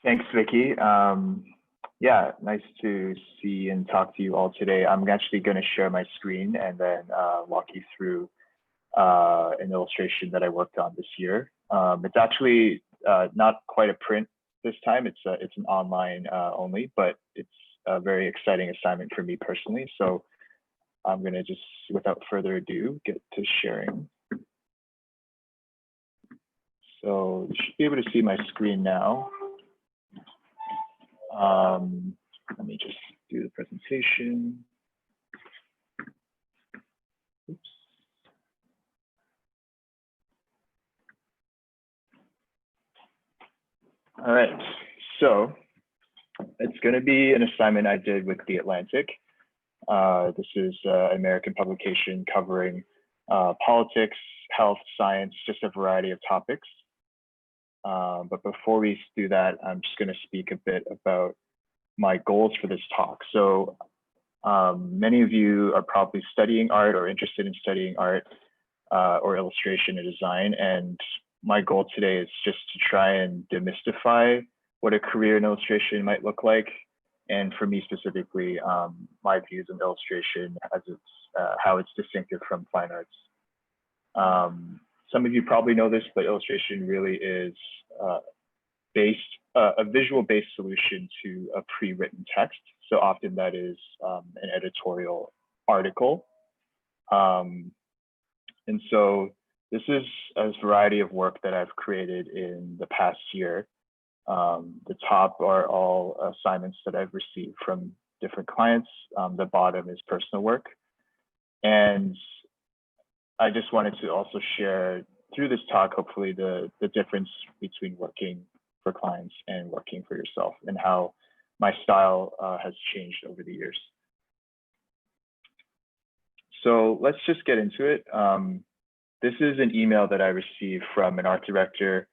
Thanks, Vicky. Yeah, nice to see and talk to you all today. I'm actually going to share my screen and then walk you through an illustration that I worked on this year. It's actually not quite a print this time. It's an online only, but it's a very exciting assignment for me personally. So I'm going to just, without further ado, get to sharing. So you should be able to see my screen now. Let me just do the presentation. Oops. All right, so it's going to be an assignment I did with The Atlantic. This is an American publication covering politics, health, science, just a variety of topics. But before we do that, I'm just going to speak a bit about my goals for this talk. So many of you are probably studying art or interested in studying art or illustration and design. And my goal today is just to try and demystify what a career in illustration might look like. And for me specifically, my views on illustration as how it's distinctive from fine arts. Some of you probably know this, but illustration really is a visual-based solution to a pre-written text. So often that is an editorial article. And so this is a variety of work that I've created in the past year. The top are all assignments that I've received from different clients. The bottom is personal work. And I just wanted to also share through this talk, hopefully, the difference between working for clients and working for yourself and how my style has changed over the years. So let's just get into it. This is an email that I received from an art director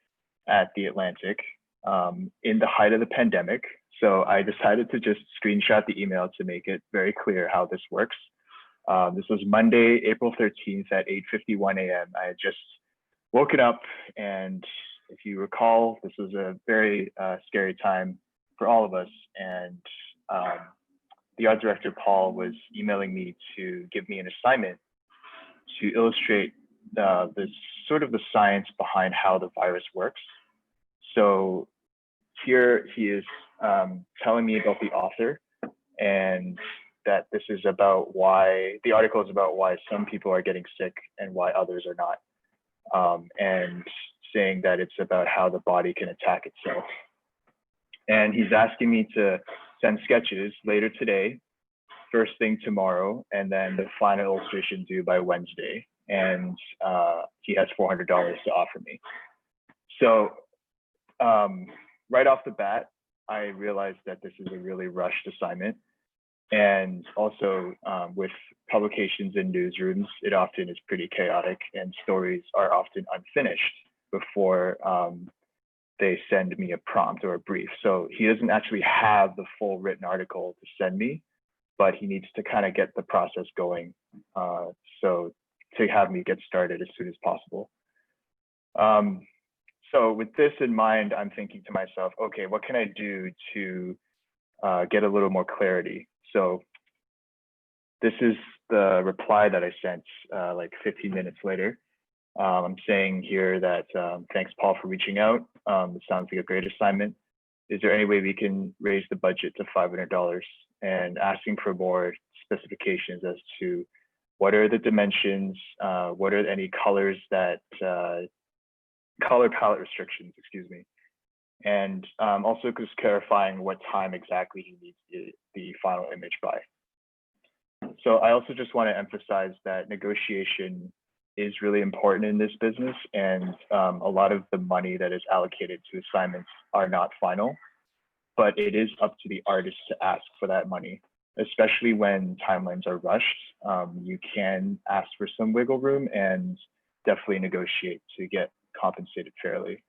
at The Atlantic in the height of the pandemic. So I decided to just screenshot the email to make it very clear how this works. This was Monday, April 13th at 8:51 a.m. I had just woken up, and if you recall, this was a very scary time for all of us. And the art director, Paul, was emailing me to give me an assignment to illustrate this sort of the science behind how the virus works. So here he is telling me about the author and that this is about why, the article is about why some people are getting sick and why others are not. And saying that it's about how the body can attack itself. And he's asking me to send sketches later today, first thing tomorrow, and then the final illustration due by Wednesday. And he has $400 to offer me. So right off the bat, I realized that this is a really rushed assignment. And also with publications in newsrooms, it often is pretty chaotic and stories are often unfinished before they send me a prompt or a brief. So he doesn't actually have the full written article to send me, but he needs to kind of get the process going. So to have me get started as soon as possible. So with this in mind, I'm thinking to myself, okay, what can I do to get a little more clarity? So this is the reply that I sent like 15 minutes later. I'm saying here that thanks, Paul, for reaching out. It sounds like a great assignment. Is there any way we can raise the budget to $500? And asking for more specifications as to what are the dimensions, what are any colors that, color palette restrictions, excuse me. And also just clarifying what time exactly he needs the final image by. So I also just want to emphasize that negotiation is really important in this business, and a lot of the money that is allocated to assignments are not final, but it is up to the artist to ask for that money, especially when timelines are rushed. You can ask for some wiggle room and definitely negotiate to get compensated fairly.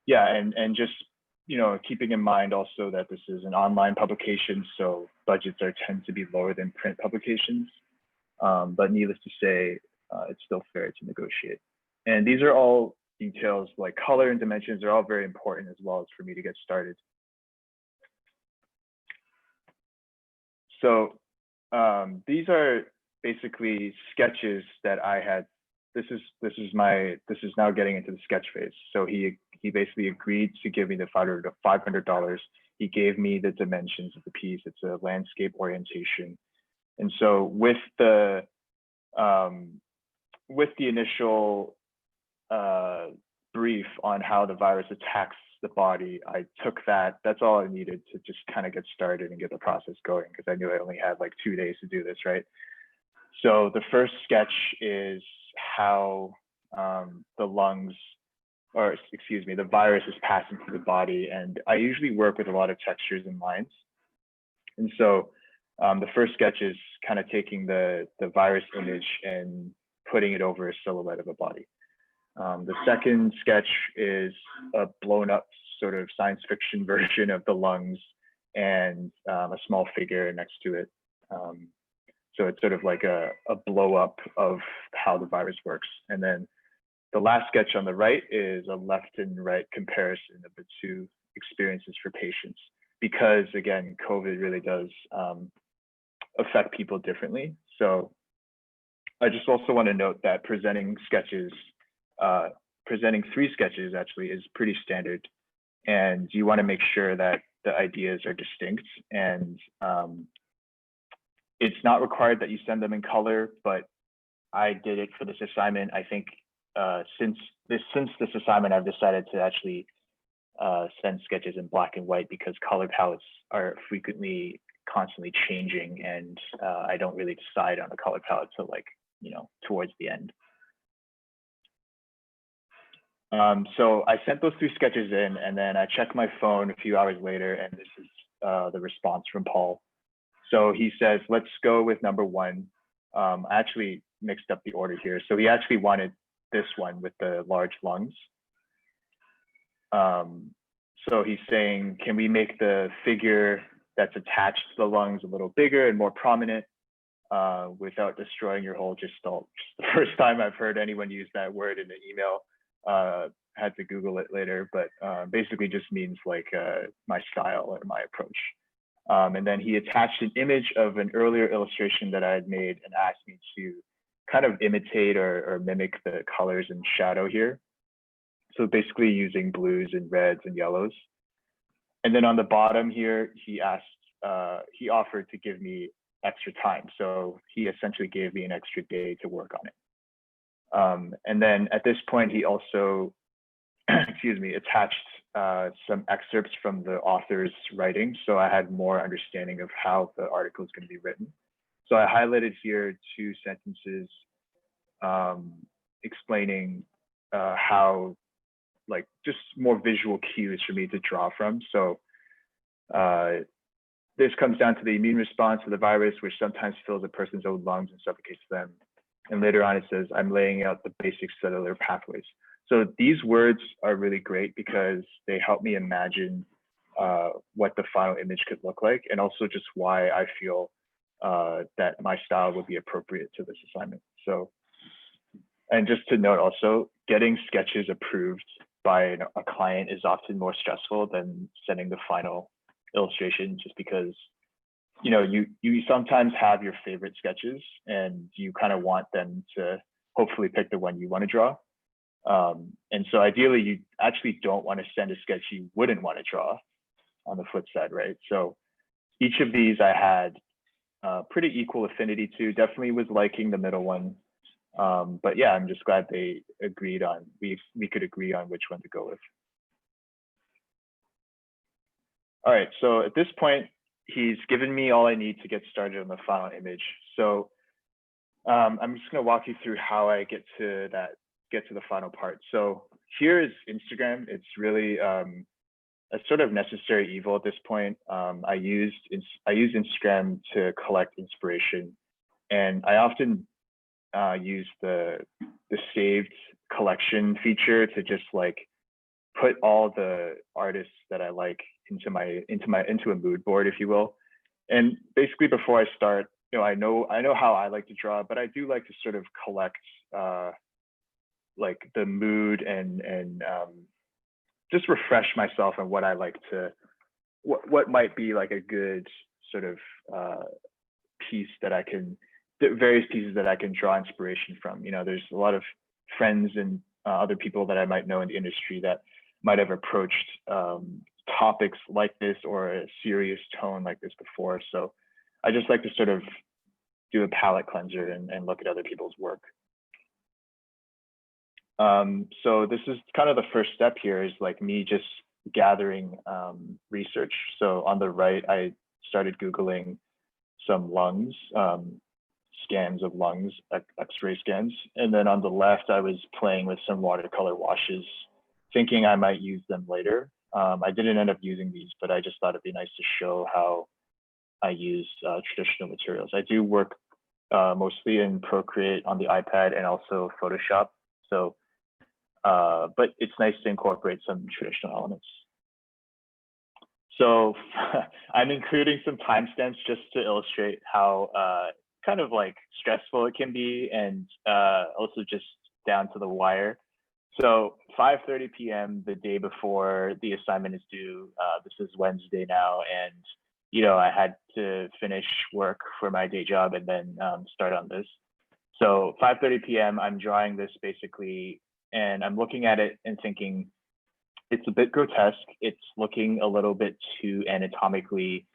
Yeah, and just, you know, keeping in mind also that this is an online publication, so budgets tend to be lower than print publications. But needless to say, it's still fair to negotiate. And these are all details like color and dimensions are all very important as well as for me to get started. So these are basically sketches that I had. This is now getting into the sketch phase. So he basically agreed to give me the $500. He gave me the dimensions of the piece. It's a landscape orientation. And so with the initial brief on how the virus attacks the body, I took that. That's all I needed to just kind of get started and get the process going, because I knew I only had like 2 days to do this, right? So the first sketch is how the lungs, or excuse me, the virus is passing through the body. And I usually work with a lot of textures and lines. And so the first sketch is kind of taking the virus image and putting it over a silhouette of a body. The second sketch is a blown up sort of science fiction version of the lungs and a small figure next to it. So it's sort of like a blow up of how the virus works. And then the last sketch on the right is a left and right comparison of the two experiences for patients, because again, COVID really does affect people differently. So I just also want to note that presenting 3 sketches actually is pretty standard, and you want to make sure that the ideas are distinct, and it's not required that you send them in color, but I did it for this assignment. I think since this assignment, I've decided to actually send sketches in black and white, because color palettes are constantly changing, and I don't really decide on a color palette till towards the end. So I sent those 3 sketches in, and then I checked my phone a few hours later, and this is the response from Paul. So he says, let's go with number 1. I actually mixed up the order here. So he actually wanted this one with the large lungs. So he's saying, can we make the figure that's attached to the lungs a little bigger and more prominent without destroying your whole gestalt? Just the first time I've heard anyone use that word in an email. Had to Google it later, but basically just means like my style or my approach. And then he attached an image of an earlier illustration that I had made and asked me to kind of imitate or mimic the colors and shadow here. So basically using blues and reds and yellows. And then on the bottom here, he offered to give me extra time. So he essentially gave me an extra day to work on it. And then at this point, he also, attached some excerpts from the author's writing. So I had more understanding of how the article is going to be written. So I highlighted here 2 sentences explaining how, like, just more visual cues for me to draw from. So this comes down to the immune response to the virus, which sometimes fills a person's own lungs and suffocates them. And later on, it says, I'm laying out the basic cellular pathways. So these words are really great because they help me imagine what the final image could look like, and also just why I feel that my style would be appropriate to this assignment. So, and just to note also, getting sketches approved by a client is often more stressful than sending the final illustration, just because you sometimes have your favorite sketches and you kind of want them to hopefully pick the one you want to draw. And so ideally, you actually don't want to send a sketch you wouldn't want to draw on the flip side, right? So each of these I had pretty equal affinity to, definitely was liking the middle one. But yeah, I'm just glad they agreed on, we could agree on which one to go with. All right, so at this point, he's given me all I need to get started on the final image. So I'm just gonna walk you through how I get to the final part. So here is Instagram. It's really a sort of necessary evil at this point. I use Instagram to collect inspiration, and I often use the saved collection feature to just like put all the artists that I like into a mood board, if you will. And basically, before I start, I know how I like to draw, but I do like to sort of collect like the mood and just refresh myself on what I like to, what might be like a good sort of piece that I can, various pieces that I can draw inspiration from. You know, there's a lot of friends and other people that I might know in the industry that might have approached topics like this or a serious tone like this before. So I just like to sort of do a palette cleanser and look at other people's work. So this is kind of the first step here, is like me just gathering research. So on the right, I started Googling some lungs, scans of lungs, X-ray scans. And then on the left, I was playing with some watercolor washes, thinking I might use them later. I didn't end up using these, but I just thought it'd be nice to show how I use traditional materials. I do work mostly in Procreate on the iPad and also Photoshop. So, but it's nice to incorporate some traditional elements. So I'm including some timestamps just to illustrate how kind of like stressful it can be, and also just down to the wire. So 5:30 p.m. the day before the assignment is due. This is Wednesday now, and you know, I had to finish work for my day job and then start on this. So 5:30 p.m. I'm drawing this basically, and I'm looking at it and thinking, it's a bit grotesque. It's looking a little bit too anatomically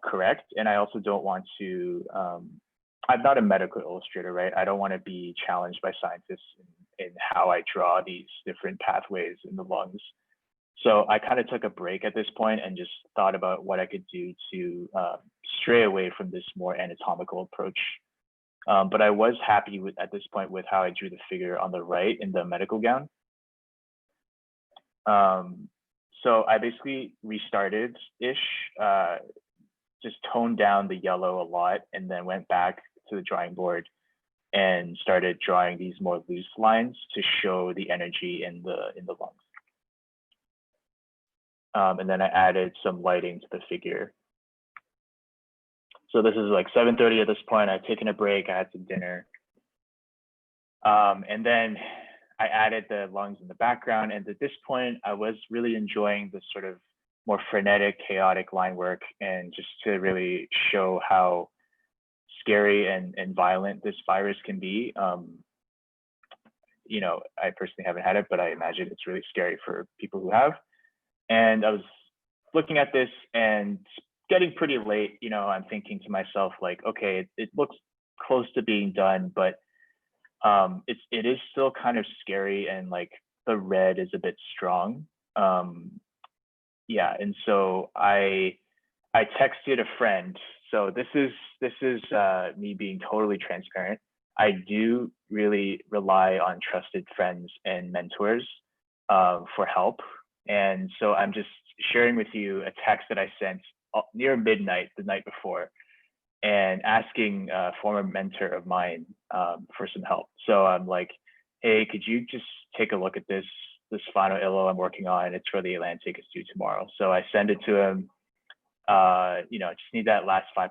correct. And I also don't want to, I'm not a medical illustrator, right? I don't want to be challenged by scientists in how I draw these different pathways in the lungs. So I kind of took a break at this point and just thought about what I could do to stray away from this more anatomical approach. But I was happy with, at this point, with how I drew the figure on the right in the medical gown. So I basically restarted-ish, just toned down the yellow a lot, and then went back to the drawing board and started drawing these more loose lines to show the energy in the lungs. And then I added some lighting to the figure. So this is like 7:30 at this point. I'd taken a break, I had some dinner. And then I added the lungs in the background. And at this point, I was really enjoying this sort of more frenetic, chaotic line work, and just to really show how scary and violent this virus can be. You know, I personally haven't had it, but I imagine it's really scary for people who have. And I was looking at this and getting pretty late, you know, I'm thinking to myself, like, okay, it looks close to being done, but it is still kind of scary, and like the red is a bit strong. Yeah, and so I texted a friend. So this is me being totally transparent. I do really rely on trusted friends and mentors for help. And so I'm just sharing with you a text that I sent near midnight the night before, and asking a former mentor of mine for some help. So I'm like, hey, could you just take a look at this final illo I'm working on? It's for the Atlantic, it's due tomorrow. So I send it to him. You know, I just need that last 5%.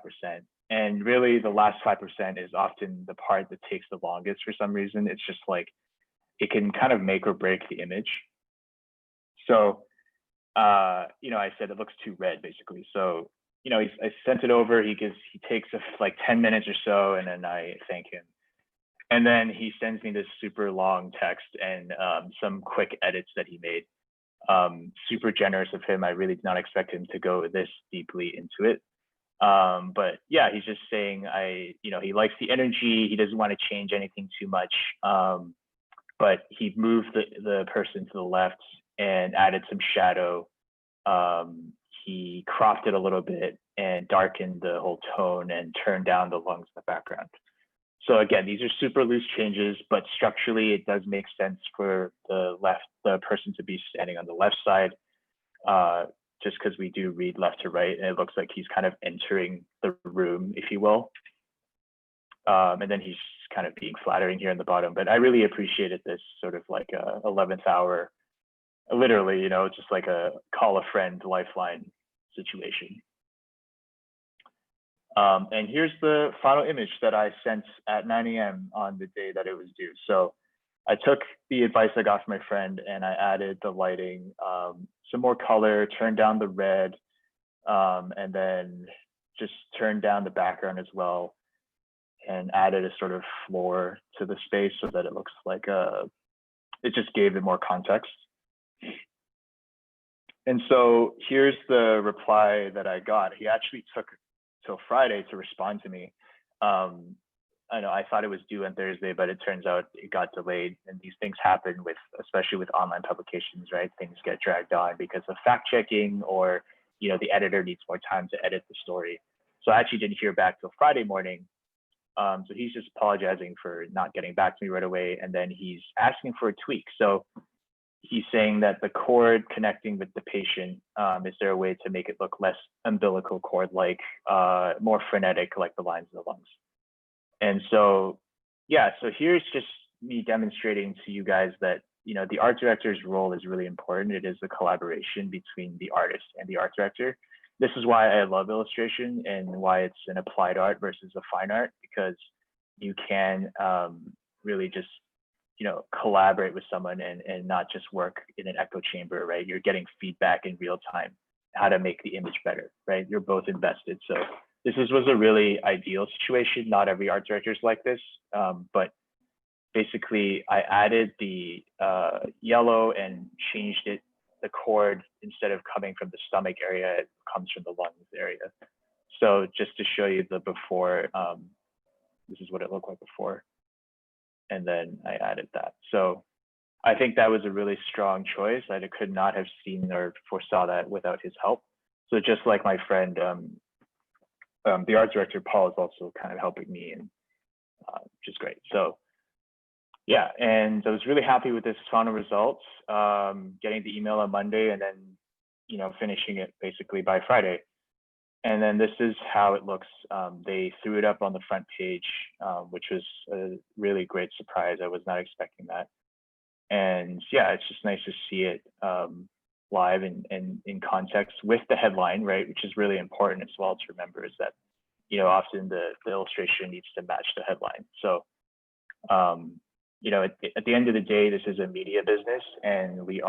And really the last 5% is often the part that takes the longest for some reason. It's just like, it can kind of make or break the image. So, you know, I said it looks too red basically. So, you know, I sent it over. He takes like 10 minutes or so, and then I thank him. And then he sends me this super long text and some quick edits that he made. Super generous of him. I really did not expect him to go this deeply into it. But yeah, he's just saying you know, he likes the energy. He doesn't want to change anything too much. But he moved the person to the left and added some shadow. He cropped it a little bit and darkened the whole tone and turned down the lungs in the background. So again, these are super loose changes, but structurally it does make sense for the person to be standing on the left side, just because we do read left to right, and it looks like he's kind of entering the room, if you will. And then he's kind of being flattering here in the bottom, but I really appreciated this sort of like a 11th hour, literally, you know, just like a call a friend lifeline situation. And here's the final image that I sent at 9 a.m. on the day that it was due. So I took the advice I got from my friend and I added the lighting, some more color, turned down the red, and then just turned down the background as well and added a sort of floor to the space so that it looks like it just gave it more context. And so here's the reply that I got. He actually took till Friday to respond to me. I know I thought it was due on Thursday, but it turns out it got delayed. And these things happen with, especially with online publications, right? Things get dragged on because of fact checking, or the editor needs more time to edit the story. So I actually didn't hear back till Friday morning. So he's just apologizing for not getting back to me right away, and then he's asking for a tweak. So he's saying that the cord connecting with the patient, is there a way to make it look less umbilical cord-like, more frenetic, like the lines in the lungs? And so, yeah, so here's just me demonstrating to you guys that, the art director's role is really important. It is a collaboration between the artist and the art director. This is why I love illustration and why it's an applied art versus a fine art, because you can really just, collaborate with someone and not just work in an echo chamber, right? You're getting feedback in real time, how to make the image better, right? You're both invested. So this was a really ideal situation. Not every art director is like this, but basically I added the yellow and changed it. The cord, instead of coming from the stomach area, it comes from the lungs area. So just to show you the before, this is what it looked like before. And then I added that. So I think that was a really strong choice. I could not have seen or foresaw that without his help. So just like my friend, the art director, Paul, is also kind of helping me, and which is great. So yeah, and I was really happy with this final results, getting the email on Monday and then, finishing it basically by Friday. And then this is how it looks. They threw it up on the front page, which was a really great surprise. I was not expecting that. And yeah, it's just nice to see it live and in context with the headline, right? Which is really important as well to remember, is that, often the illustration needs to match the headline. So, at the end of the day, this is a media business, and they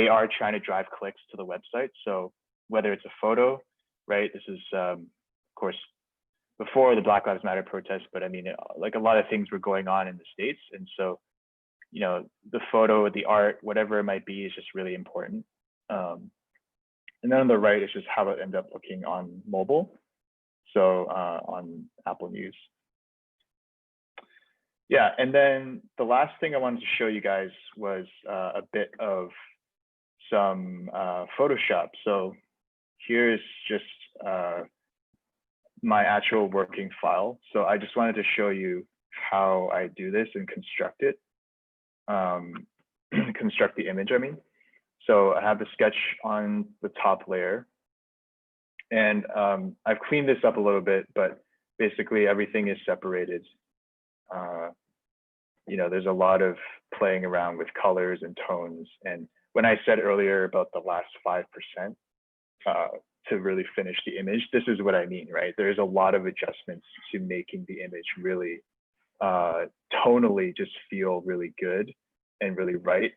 are trying to drive clicks to the website. So whether it's a photo, right? This is, of course, before the Black Lives Matter protest, but I mean, like a lot of things were going on in the States. And so, the photo, the art, whatever it might be, is just really important. And then on the right is just how it ended up looking on mobile. So on Apple News. Yeah, and then the last thing I wanted to show you guys was a bit of some Photoshop. So here's just my actual working file. So I just wanted to show you how I do this and construct it, construct the image, I mean. So I have the sketch on the top layer, and I've cleaned this up a little bit, but basically everything is separated. There's a lot of playing around with colors and tones. And when I said earlier about the last 5%, to really finish the image, this is what I mean, right? There's a lot of adjustments to making the image really tonally just feel really good and really right.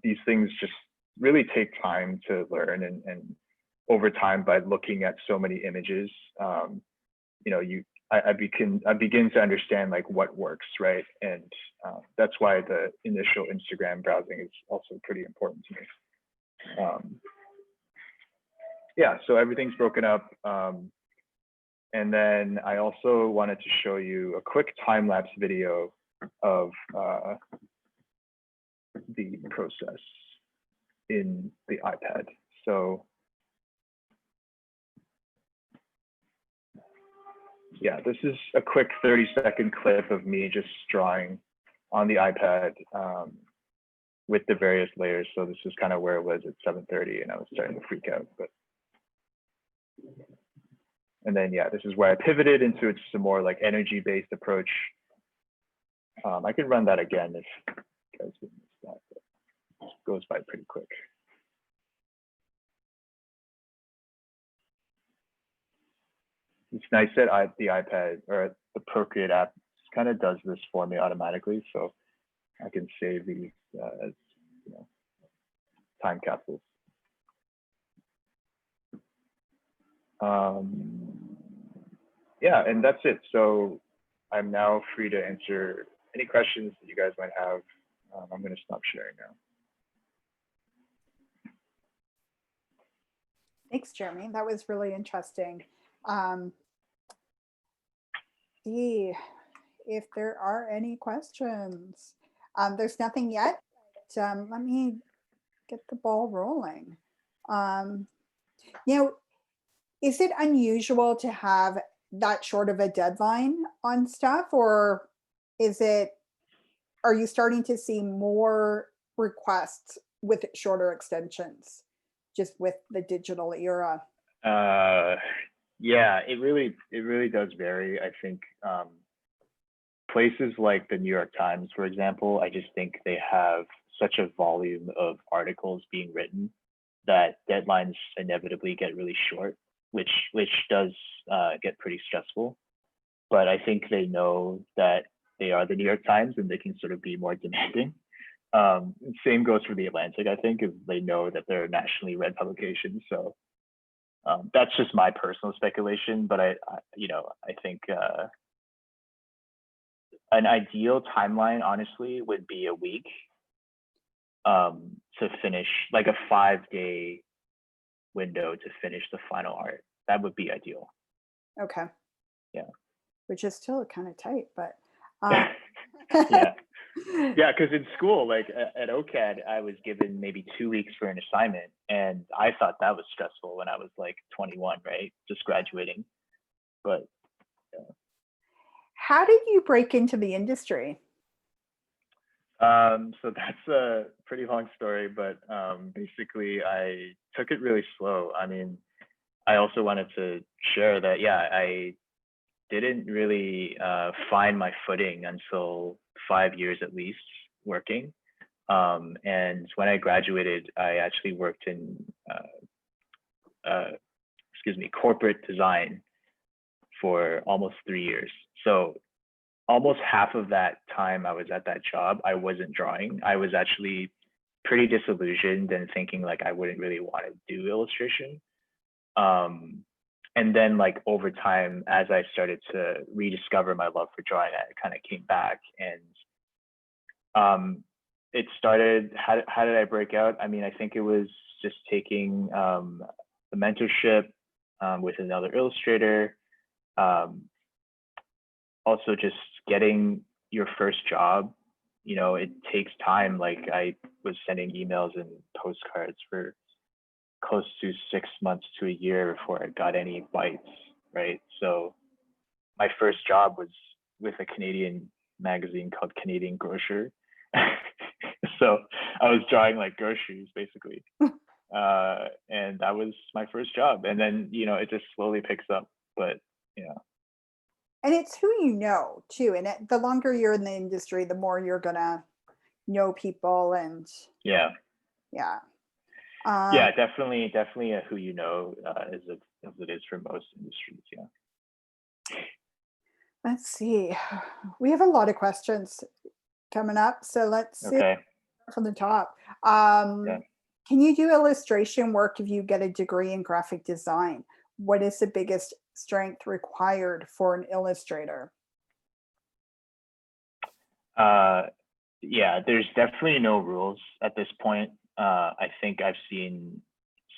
These things just really take time to learn, and over time, by looking at so many images, I begin to understand like what works, right? And that's why the initial Instagram browsing is also pretty important to me. Yeah, so everything's broken up. And then I also wanted to show you a quick time-lapse video of the process in the iPad. So yeah, this is a quick 30-second clip of me just drawing on the iPad with the various layers. So this is kind of where it was at 7:30, and I was starting to freak out. And then, yeah, this is where I pivoted into some more like energy-based approach. I could run that again if you guys didn't miss that, but it goes by pretty quick. It's nice that the iPad or the Procreate app kind of does this for me automatically. So I can save these as time capsules. Yeah, and that's it. So I'm now free to answer any questions that you guys might have. I'm going to stop sharing now. Thanks, Jeremy. That was really interesting. See if there are any questions. There's nothing yet. But, let me get the ball rolling. Is it unusual to have that short of a deadline on stuff, or are you starting to see more requests with shorter extensions just with the digital era? Yeah, it really does vary. I think places like the New York Times, for example, I just think they have such a volume of articles being written that deadlines inevitably get really short, which does get pretty stressful. But I think they know that they are the New York Times and they can sort of be more demanding. Same goes for the Atlantic, I think, is they know that they're a nationally read publication. So that's just my personal speculation, but I think an ideal timeline, honestly, would be a week to finish, like a 5-day window to finish the final art. That would be ideal. Okay. Yeah. Which is still kind of tight, but yeah. Yeah, because in school, like at OCAD, I was given maybe 2 weeks for an assignment, and I thought that was stressful when I was like 21, right? Just graduating. But how did you break into the industry? So that's a pretty long story, but basically I took it really slow. I mean, I also wanted to share that, yeah, I didn't really find my footing until 5 years at least working. And when I graduated, I actually worked in, corporate design for almost 3 years. So almost half of that time I was at that job, I wasn't drawing. I was actually pretty disillusioned and thinking like I wouldn't really want to do illustration. And then like over time, as I started to rediscover my love for drawing, I kind of came back, and it started, how did I break out? I mean, I think it was just taking the mentorship with another illustrator, also just getting your first job. It takes time. Like I was sending emails and postcards for close to 6 months to a year before I got any bites, right? So my first job was with a Canadian magazine called Canadian Grocer. So I was drawing like groceries basically. And that was my first job. And then, it just slowly picks up, but And it's who you know too. And the longer you're in the industry, the more you're gonna know people. And yeah. Yeah. Yeah, definitely a who you know, as it is for most industries. Yeah. Let's see. We have a lot of questions coming up, so let's see from the top. Yeah. Can you do illustration work if you get a degree in graphic design? What is the biggest strength required for an illustrator? Yeah, there's definitely no rules at this point. I think I've seen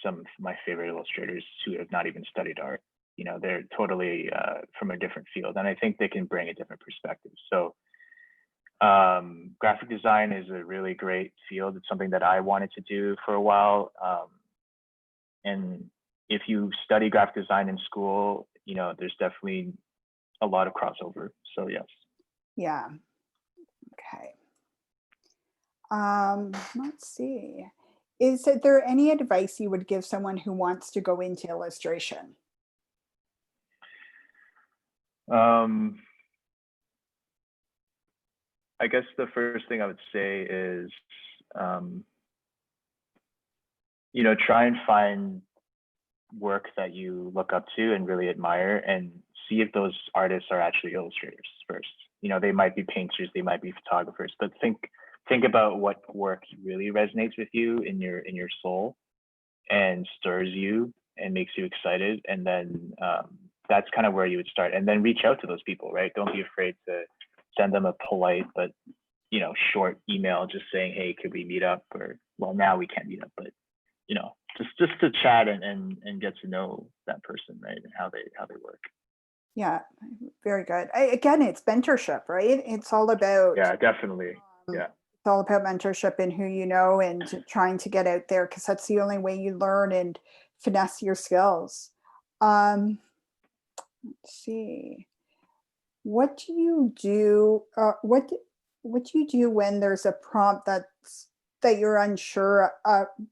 some of my favorite illustrators who have not even studied art. They're totally from a different field, and I think they can bring a different perspective. So graphic design is a really great field. It's something that I wanted to do for a while. And if you study graphic design in school, there's definitely a lot of crossover. So yes. Yeah. Okay. Let's see. Is there any advice you would give someone who wants to go into illustration? I guess the first thing I would say is, try and find work that you look up to and really admire, and see if those artists are actually illustrators first. They might be painters, they might be photographers, but think think about what work really resonates with you in your soul and stirs you and makes you excited, and then that's kind of where you would start, and then reach out to those people, right? Don't be afraid to send them a polite but short email just saying, hey, could we meet up? Or, well, now we can't meet up, but just to chat and get to know that person, right? And how they work. Yeah, very good. Again, it's mentorship, right? It's all about Yeah, definitely. Yeah. it's all about mentorship and who you know and trying to get out there because that's the only way you learn and finesse your skills. Let's see. What do you do? What do you do when there's a prompt that you're unsure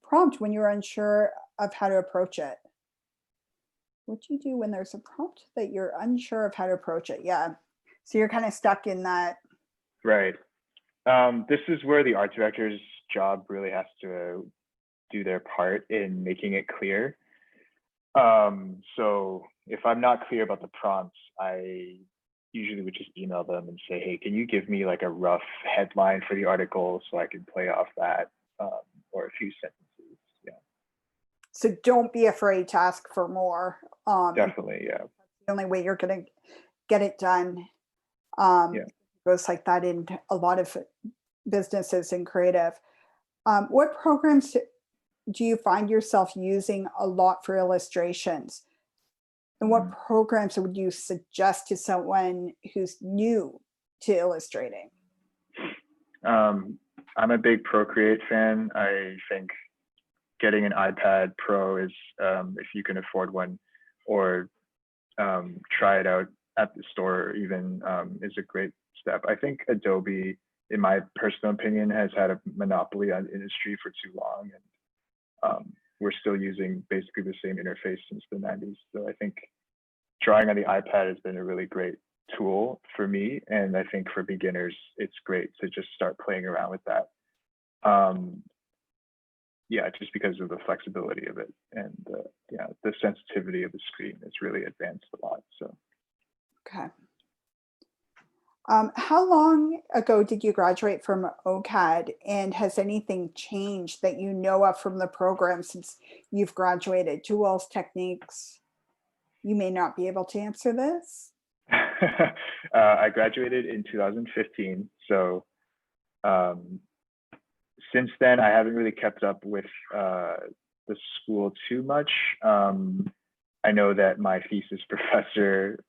prompt when you're unsure of how to approach it? What do you do when there's a prompt that you're unsure of how to approach it? Yeah. So you're kind of stuck in that. Right. This is where the art director's job really has to do their part in making it clear. So if I'm not clear about the prompts, I usually would just email them and say, hey, can you give me like a rough headline for the article so I can play off that, or a few sentences. Yeah. So don't be afraid to ask for more. Definitely, yeah. That's the only way you're going to get it done. Yeah. It goes like that in a lot of businesses and creative. What programs do you find yourself using a lot for illustrations? And what programs would you suggest to someone who's new to illustrating? I'm a big Procreate fan. I think getting an iPad Pro is, if you can afford one, or try it out at the store even, is a great step. I think Adobe, in my personal opinion, has had a monopoly on the industry for too long, and we're still using basically the same interface since the 90s. So I think drawing on the iPad has been a really great tool for me, and I think for beginners, it's great to just start playing around with that. Yeah, just because of the flexibility of it, and yeah, the sensitivity of the screen is really advanced a lot. So, okay. How long ago did you graduate from OCAD, and has anything changed that you know of from the program since you've graduated? Tools, techniques? You may not be able to answer this. I graduated in 2015, so since then I haven't really kept up with the school too much. I know that my thesis professor,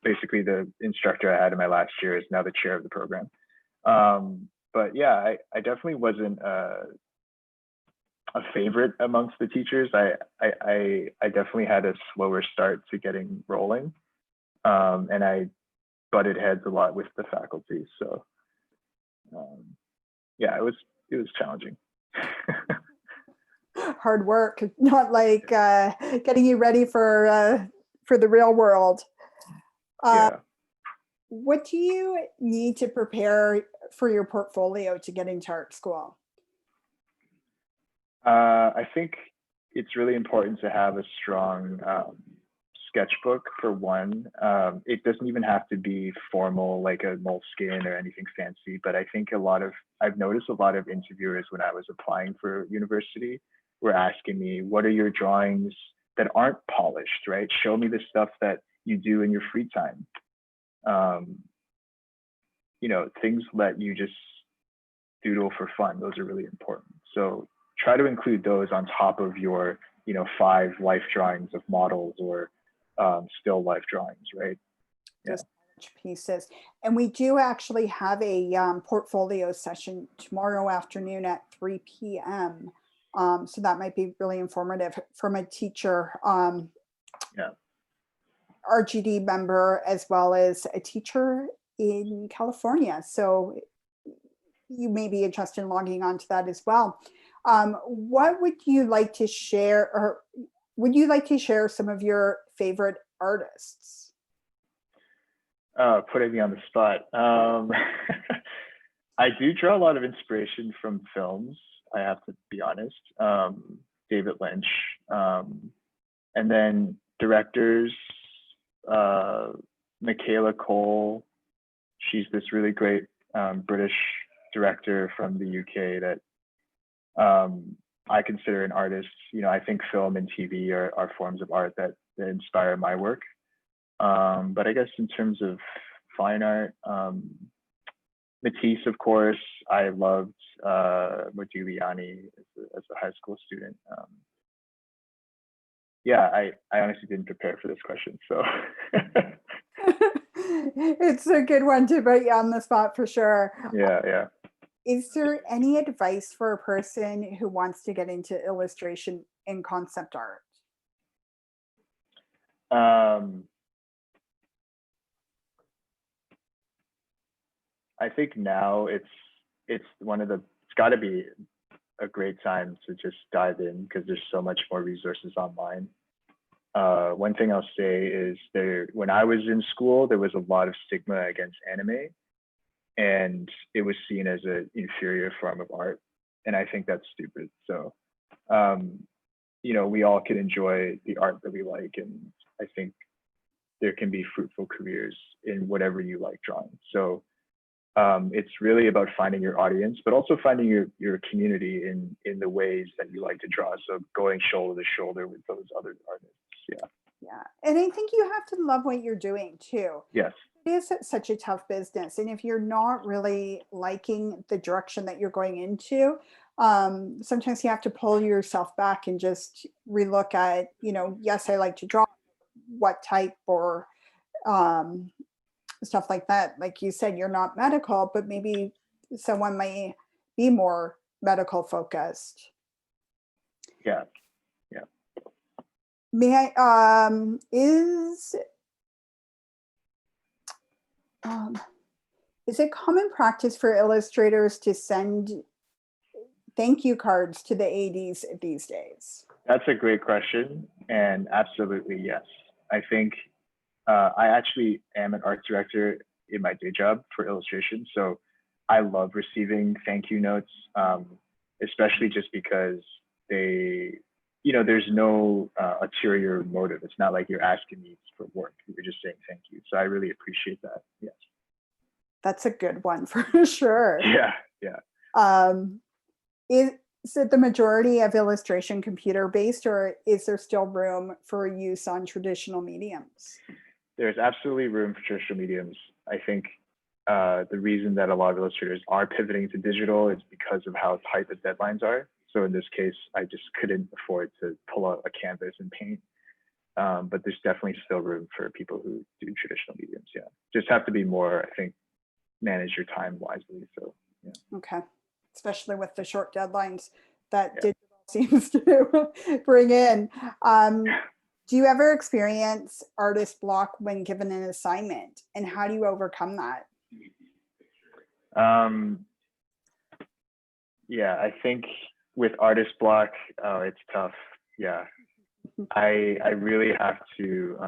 basically the instructor I had in my last year, is now the chair of the program. But yeah, I definitely wasn't a favorite amongst the teachers. I definitely had a slower start to getting rolling, and I butted heads a lot with the faculty. So yeah, it was challenging. Hard work, not like getting you ready for the real world. Yeah. What do you need to prepare for your portfolio to get into art school? I think it's really important to have a strong sketchbook for one. It doesn't even have to be formal, like a moleskin or anything fancy, but I think I've noticed a lot of interviewers when I was applying for university were asking me, what are your drawings that aren't polished, right? Show me the stuff that you do in your free time. Things that you just doodle for fun. Those are really important. So try to include those on top of your, 5 life drawings of models or still life drawings, right? Yeah. Pieces. And we do actually have a portfolio session tomorrow afternoon at 3 p.m. So that might be really informative from a teacher, Yeah. RGD member, as well as a teacher in California. So you may be interested in logging on to that as well. What would you like to share, or would you like to share some of your favorite artists? Putting me on the spot. I do draw a lot of inspiration from films, I have to be honest. David Lynch. And then directors, Michaela Cole. She's this really great British director from the UK that I consider an artist. I think film and TV are forms of art that inspire my work. But I guess in terms of fine art, Matisse, of course, I loved Modigliani as a high school student. Yeah, I honestly didn't prepare for this question, so. It's a good one to put you on the spot for sure. Yeah. Is there any advice for a person who wants to get into illustration and concept art? I think now it's got to be a great time to just dive in because there's so much more resources online. One thing I'll say is when I was in school, there was a lot of stigma against anime, and it was seen as an inferior form of art. And I think that's stupid. So, we all can enjoy the art that we like. And I think there can be fruitful careers in whatever you like drawing. So it's really about finding your audience, but also finding your community in the ways that you like to draw. So going shoulder to shoulder with those other artists. Yeah. And I think you have to love what you're doing too. Yes. It is such a tough business. And if you're not really liking the direction that you're going into, sometimes you have to pull yourself back and just relook at, yes, I like to draw, what type, or stuff like that. Like you said, you're not medical, but maybe someone might be more medical focused. Yeah. May I, is it common practice for illustrators to send thank you cards to the ADs these days? That's a great question. And absolutely, yes. I think I actually am an art director in my day job for illustration. So I love receiving thank you notes, especially just because there's no ulterior motive. It's not like you're asking me for work. You're just saying thank you. So I really appreciate that. Yes. That's a good one for sure. Yeah. Is it the majority of illustration computer-based, or is there still room for use on traditional mediums? There's absolutely room for traditional mediums. I think the reason that a lot of illustrators are pivoting to digital is because of how tight the deadlines are. So in this case, I just couldn't afford to pull out a canvas and paint. But there's definitely still room for people who do traditional mediums. Yeah, just have to be more, I think, manage your time wisely. So yeah. Okay, especially with the short deadlines that digital seems to bring in. Do you ever experience artist block when given an assignment, and how do you overcome that? Yeah, I think with artist block, it's tough. Yeah, I really have to.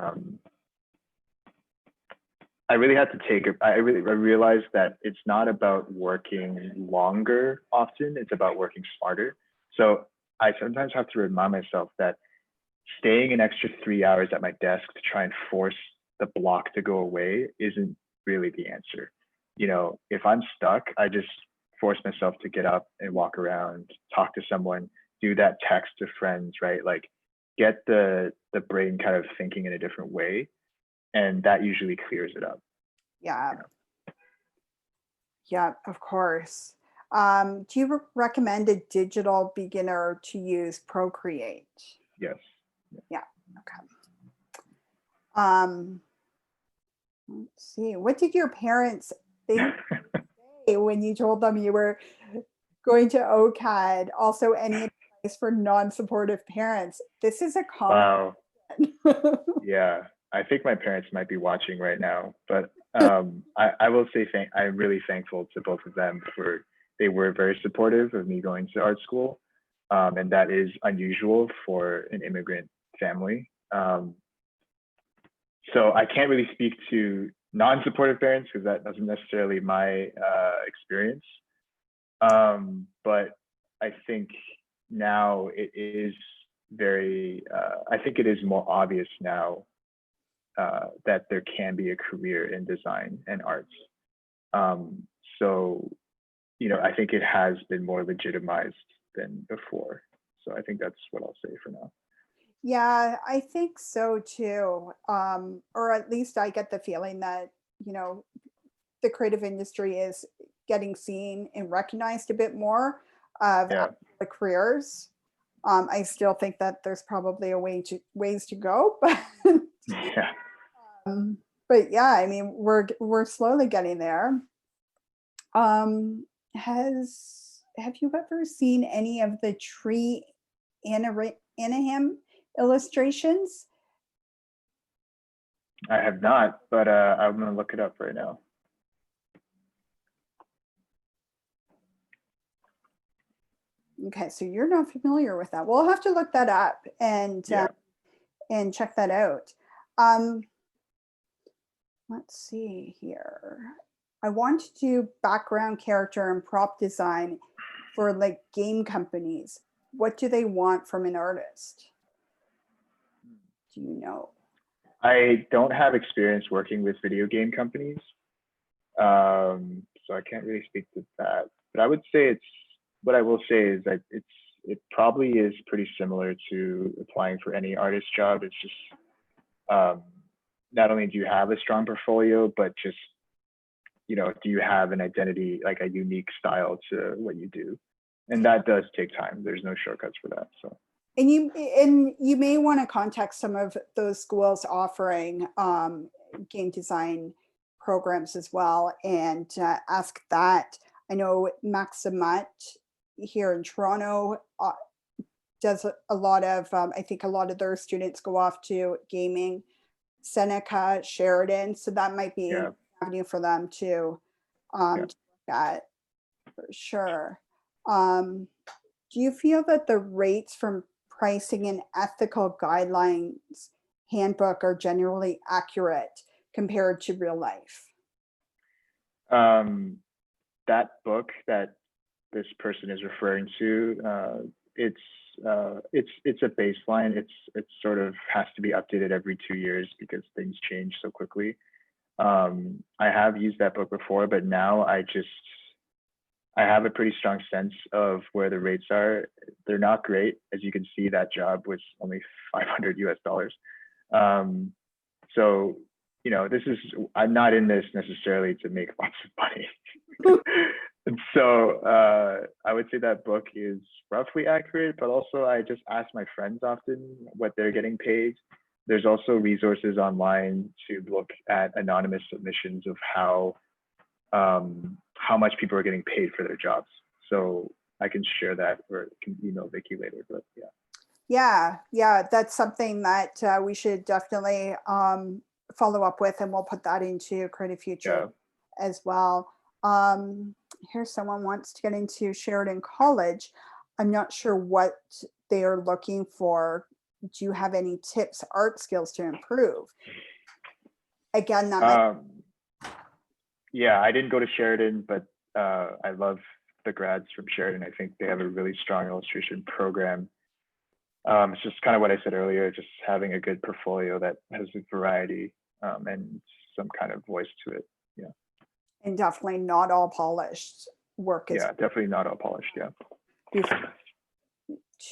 I realized that it's not about working longer often, it's about working smarter. So I sometimes have to remind myself that staying an extra 3 hours at my desk to try and force the block to go away isn't really the answer. If I'm stuck, I just force myself to get up and walk around, talk to someone, do that text to friends, right? Like get the brain kind of thinking in a different way. And that usually clears it up. Yeah, of course. Do you recommend a digital beginner to use Procreate? Yes. Yeah. Okay. Let's see. What did your parents think when you told them you were going to OCAD? Also, any advice for non-supportive parents? This is a common. Wow. Yeah. I think my parents might be watching right now, but I will say I'm really thankful to both of them they were very supportive of me going to art school. And that is unusual for an immigrant family. So I can't really speak to non-supportive parents because that wasn't necessarily my experience. But I think now it is I think it is more obvious now that there can be a career in design and arts. So, I think it has been more legitimized than before. So I think that's what I'll say for now. Yeah, I think so too. Or at least I get the feeling that, the creative industry is getting seen and recognized a bit more of Yeah. the careers. I still think that there's probably ways to go, Yeah. but yeah, I mean, we're slowly getting there. Have you ever seen any of the tree Anaheim illustrations? I have not, but I'm gonna look it up right now. Okay, so you're not familiar with that. We'll have to look that up and check that out. Let's see here. I want to do background character and prop design for like game companies. What do they want from an artist? Do you know? I don't have experience working with video game companies, so I can't really speak to that. But I would say what I will say is that it probably is pretty similar to applying for any artist job. It's just not only do you have a strong portfolio, but just do you have an identity, like a unique style to what you do? And that does take time. There's no shortcuts for that. So. And you may want to contact some of those schools offering game design programs as well, and ask that. I know Maximat here in Toronto does a lot of. I think a lot of their students go off to gaming. Seneca, Sheridan, so that might be an avenue for them to look at for sure. Do you feel that the rates from pricing and ethical guidelines handbook are generally accurate compared to real life? That book that this person is referring to, it's a baseline. It's sort of has to be updated every 2 years because things change so quickly. I have used that book before, but now I have a pretty strong sense of where the rates are. They're not great. As you can see, that job was only $500 US. So, I'm not in this necessarily to make lots of money. And so I would say that book is roughly accurate, but also I just ask my friends often what they're getting paid. There's also resources online to look at anonymous submissions of how much people are getting paid for their jobs. So I can share that, or can email Vicky later, but yeah. Yeah, that's something that we should definitely follow up with, and we'll put that into Creative Future as well. Here's someone wants to get into Sheridan College. I'm not sure what they are looking for. Do you have any tips, art skills to improve? Again, that yeah, I didn't go to Sheridan, but I love the grads from Sheridan. I think they have a really strong illustration program. It's just kind of what I said earlier, just having a good portfolio that has a variety and some kind of voice to it. Yeah. And definitely not all polished work. Yeah, definitely not all polished. Yeah.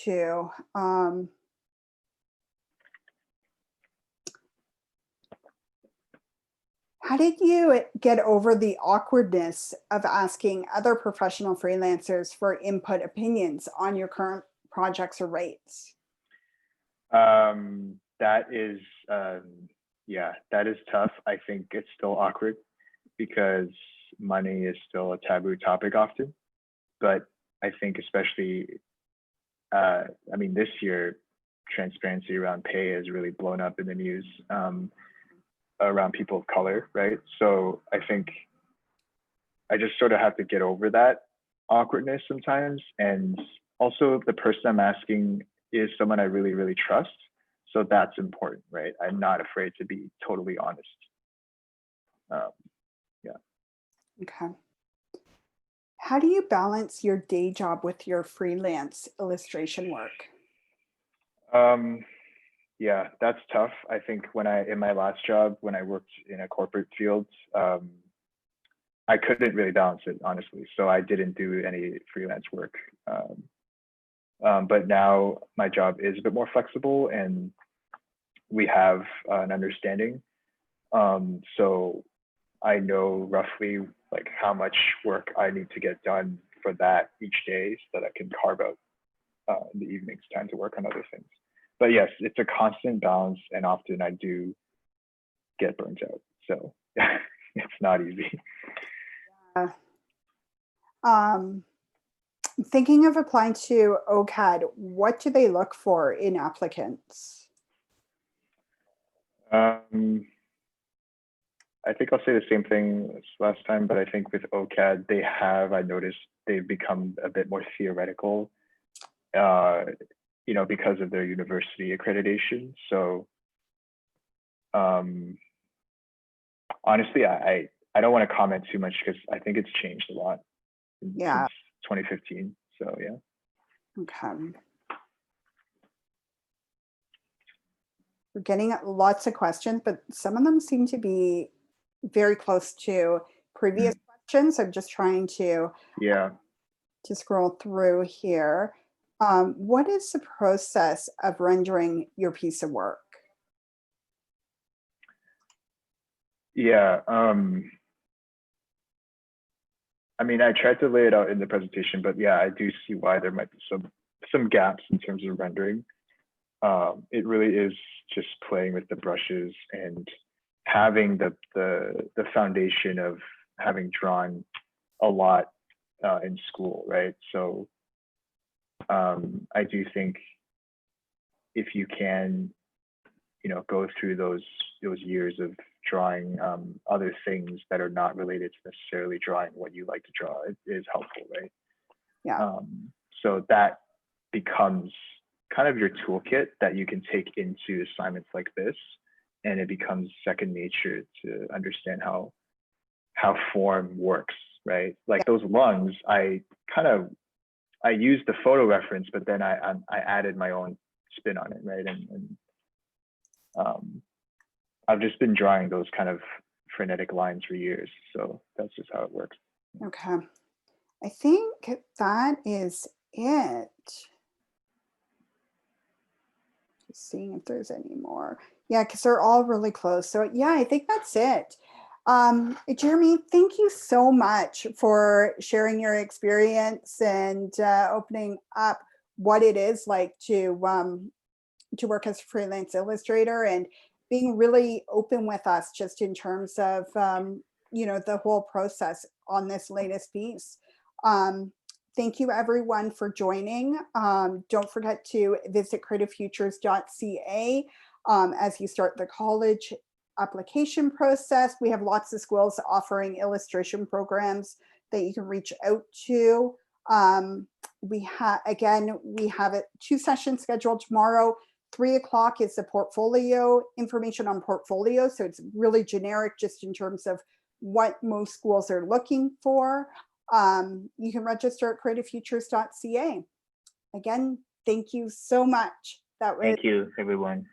Too. How did you get over the awkwardness of asking other professional freelancers for input opinions on your current projects or rates? That is, that is tough. I think it's still awkward because money is still a taboo topic often. But I think especially, this year, transparency around pay has really blown up in the news around people of color, right? So I think I just sort of have to get over that awkwardness sometimes. And also the person I'm asking is someone I really, really trust. So that's important, right? I'm not afraid to be totally honest. Okay. How do you balance your day job with your freelance illustration work? Yeah, that's tough. I think in my last job, when I worked in a corporate field, I I couldn't really balance it, honestly. So I didn't do any freelance work. But now my job is a bit more flexible and we have an understanding. So I know roughly like how much work I need to get done for that each day so that I can carve out in the evenings time to work on other things. But yes, it's a constant balance and often I do get burnt out. So it's not easy. Thinking of applying to OCAD, what do they look for in applicants? I think I'll say the same thing as last time, but I think with OCAD, I noticed they've become a bit more theoretical, you know, because of their university accreditation. So honestly, I don't want to comment too much because I think it's changed a lot since 2015. So yeah. Okay. We're getting lots of questions, but some of them seem to be very close to previous questions. I'm just trying to scroll through here. What is the process of rendering your piece of work? Yeah. I mean, I tried to lay it out in the presentation, but yeah, I do see why there might be some gaps in terms of rendering. It really is just playing with the brushes and having the foundation of having drawn a lot in school, right? So I do think if you can, you know, go through those years of drawing other things that are not related to necessarily drawing what you like to draw, it is helpful, right? Yeah. So that becomes kind of your toolkit that you can take into assignments like this, and it becomes second nature to understand how form works, right? Like those lungs, I used the photo reference, but then I added my own spin on it, right? And I've just been drawing those kind of frenetic lines for years, so that's just how it works. Okay, I think that is it. Just seeing if there's any more. Yeah, because they're all really close. So yeah, I think that's it. Jeremy, thank you so much for sharing your experience and opening up what it is like to work as a freelance illustrator and being really open with us just in terms of you know, the whole process on this latest piece. Thank you everyone for joining. Don't forget to visit creativefutures.ca as you start the college application process. We have lots of schools offering illustration programs that you can reach out to. We have 2 sessions scheduled tomorrow. 3 o'clock is the portfolio, information on portfolio. So it's really generic just in terms of what most schools are looking for. You can register at creativefutures.ca. Again, thank you so much. Thank you, everyone.